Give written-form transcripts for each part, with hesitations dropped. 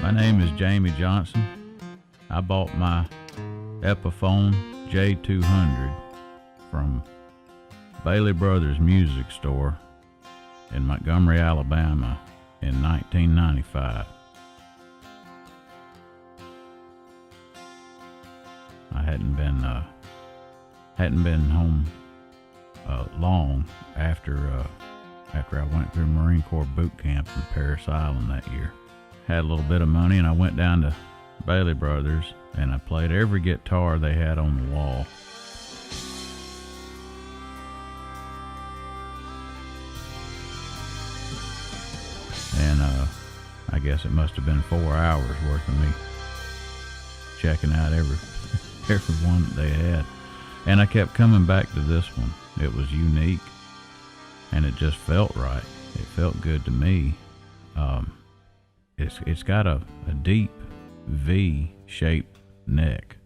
My name is Jamey Johnson. I bought my Epiphone J200 from Bailey Brothers Music Store in Montgomery, Alabama in 1995. I hadn't been home long after I went through Marine Corps boot camp in Parris Island that year. Had a little bit of money and I went down to Bailey Brothers and I played every guitar they had on the wall. And I guess it must have been 4 hours worth of me checking out every one that they had. And I kept coming back to this one. It was unique and it just felt right. It felt good to me. It's got a deep V-shaped neck.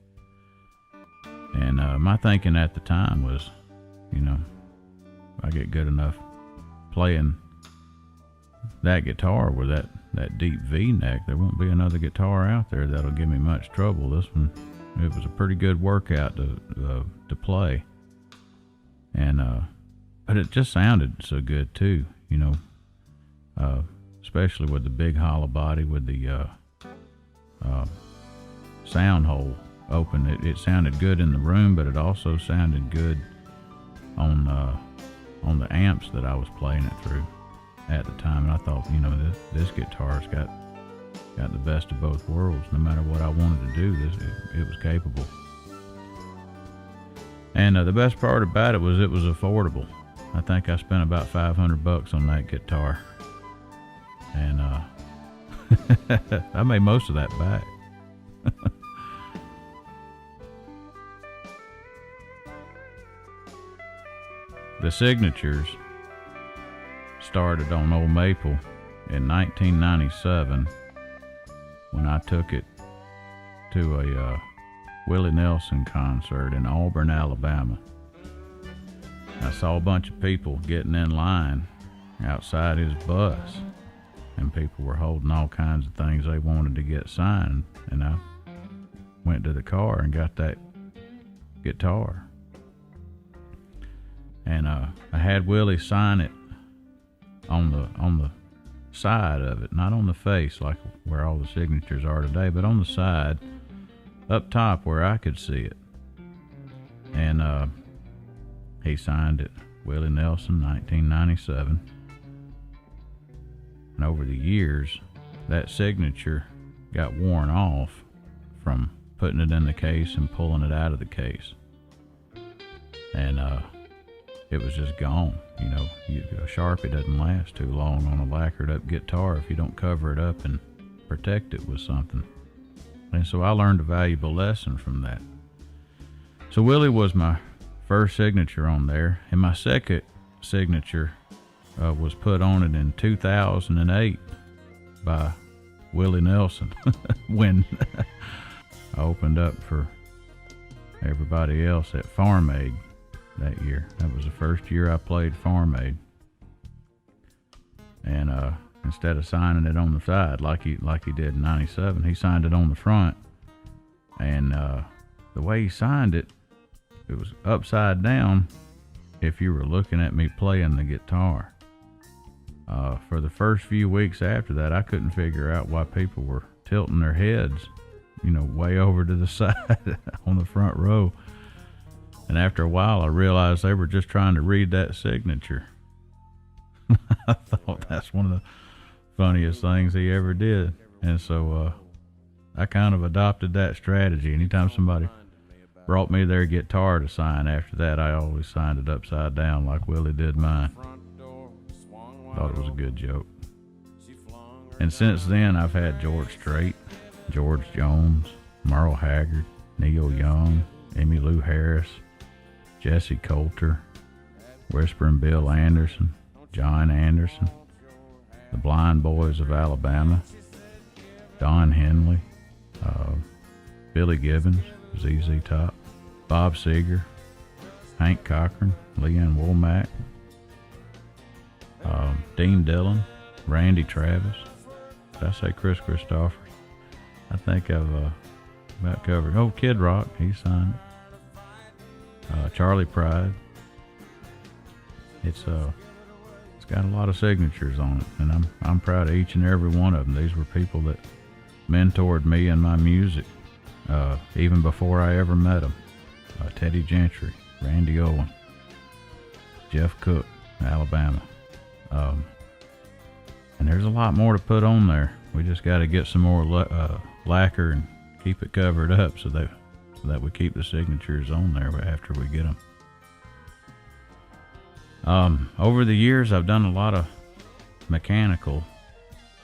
And my thinking at the time was, if I get good enough playing that guitar with that deep V neck, there won't be another guitar out there that'll give me much trouble. This one, it was a pretty good workout to play. And but it just sounded so good too, especially with the big hollow body with the sound hole open. It sounded good in the room, but it also sounded good on the amps that I was playing it through at the time. And I thought, this guitar's got the best of both worlds. No matter what I wanted to do, it was capable. And the best part about it was affordable. I think I spent about $500 on that guitar. And I made most of that back. The signatures started on Ole Maple in 1997 when I took it to a Willie Nelson concert in Auburn, Alabama. I saw a bunch of people getting in line outside his bus, and people were holding all kinds of things they wanted to get signed, and I went to the car and got that guitar. And I had Willie sign it on the side of it, not on the face like where all the signatures are today, but on the side, up top where I could see it. And he signed it, Willie Nelson, 1997. And over the years, that signature got worn off from putting it in the case and pulling it out of the case. And it was just gone. A Sharpie doesn't last too long on a lacquered up guitar if you don't cover it up and protect it with something. And so I learned a valuable lesson from that. So Willie was my first signature on there, and my second signature was put on it in 2008 by Willie Nelson when I opened up for everybody else at Farm Aid that year. That was the first year I played Farm Aid. And instead of signing it on the side like he did in 97, he signed it on the front. And the way he signed it, it was upside down if you were looking at me playing the guitar. For the first few weeks after that, I couldn't figure out why people were tilting their heads, way over to the side on the front row. And after a while, I realized they were just trying to read that signature. I thought that's one of the funniest things he ever did. And so I kind of adopted that strategy. Anytime somebody brought me their guitar to sign after that, I always signed it upside down like Willie did mine. Thought it was a good joke. And since then, I've had George Strait, George Jones, Merle Haggard, Neil Young, Emmylou Harris, Jesse Coulter, Whispering Bill Anderson, John Anderson, the Blind Boys of Alabama, Don Henley, Billy Gibbons, ZZ Top, Bob Seger, Hank Cochran, Leanne Womack, Dean Dillon, Randy Travis. Did I say Chris Christopher? I think I've about covered. Oh, Kid Rock, he signed it. Charlie Pride. It's got a lot of signatures on it, and I'm proud of each and every one of them. These were people that mentored me in my music, even before I ever met them. Teddy Gentry, Randy Owen, Jeff Cook, Alabama. And there's a lot more to put on there. We just got to get some more lacquer and keep it covered up so that we keep the signatures on there after we get them. Over the years, I've done a lot of mechanical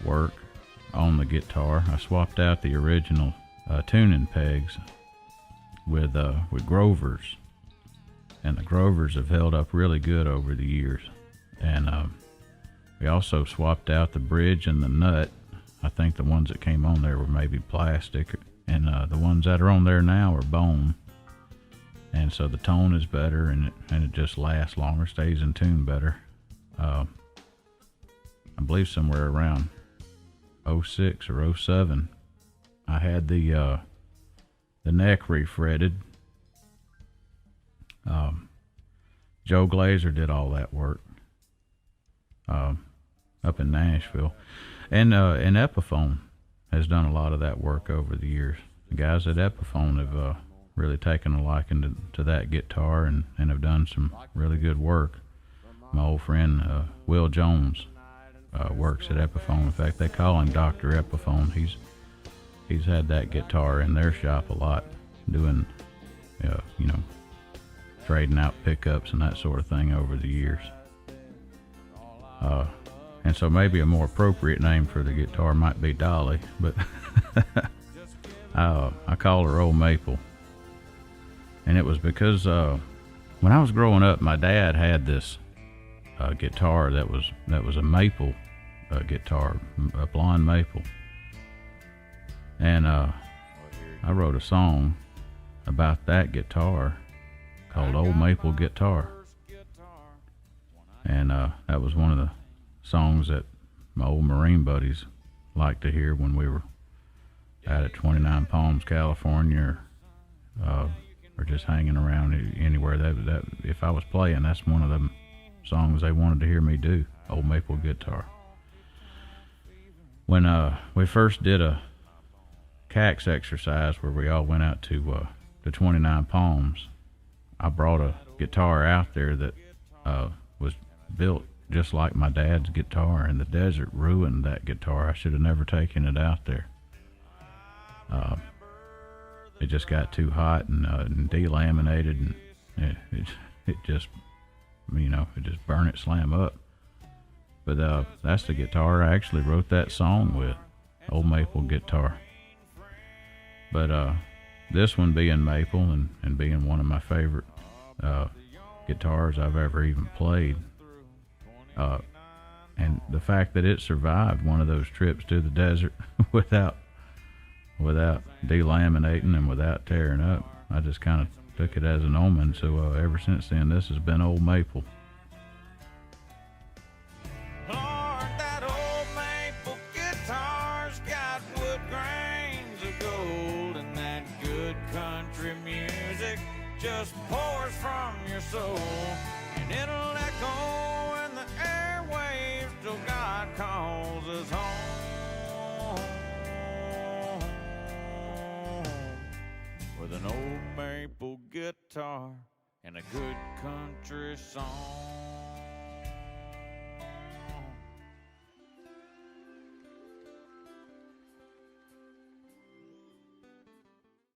work on the guitar. I swapped out the original tuning pegs with Grovers, and the Grovers have held up really good over the years. And we also swapped out the bridge and the nut. I think the ones that came on there were maybe plastic, and the ones that are on there now are bone. And so the tone is better, and it just lasts longer, stays in tune better. I believe somewhere around 06 or 07, I had the neck refretted. Joe Glazer did all that work up in Nashville, and Epiphone has done a lot of that work over the years. The guys at Epiphone have really taken a liking to that guitar and have done some really good work. My old friend Will Jones works at Epiphone. In fact, they call him Dr. Epiphone. He's had that guitar in their shop a lot, doing trading out pickups and that sort of thing over the years. And so maybe a more appropriate name for the guitar might be Dolly, but I call her Ole Maple. And it was because when I was growing up, my dad had this guitar that was a maple guitar, a blonde maple. And I wrote a song about that guitar called Ole Maple Guitar. And that was one of the songs that my old Marine buddies liked to hear when we were out at 29 Palms, California, or just hanging around anywhere. That if I was playing, that's one of them songs they wanted to hear me do, Ole Maple Guitar. When we first did a CAX exercise where we all went out to 29 Palms, I brought a guitar out there that was built just like my dad's guitar, and the desert ruined that guitar. I should have never taken it out there. It just got too hot and delaminated, and it just burn it slam up. But that's the guitar I actually wrote that song with, Ole Maple Guitar. But this one being maple and being one of my favorite guitars I've ever even played, and the fact that it survived one of those trips to the desert without delaminating and without tearing up, I just kind of took it as an omen. So ever since then, this has been Ole Maple. Lord, that old maple guitar's got wood grains of gold, and that good country music just pours from your soul, and it'll echo in the airwaves till God calls us home. With an old maple guitar and a good country song.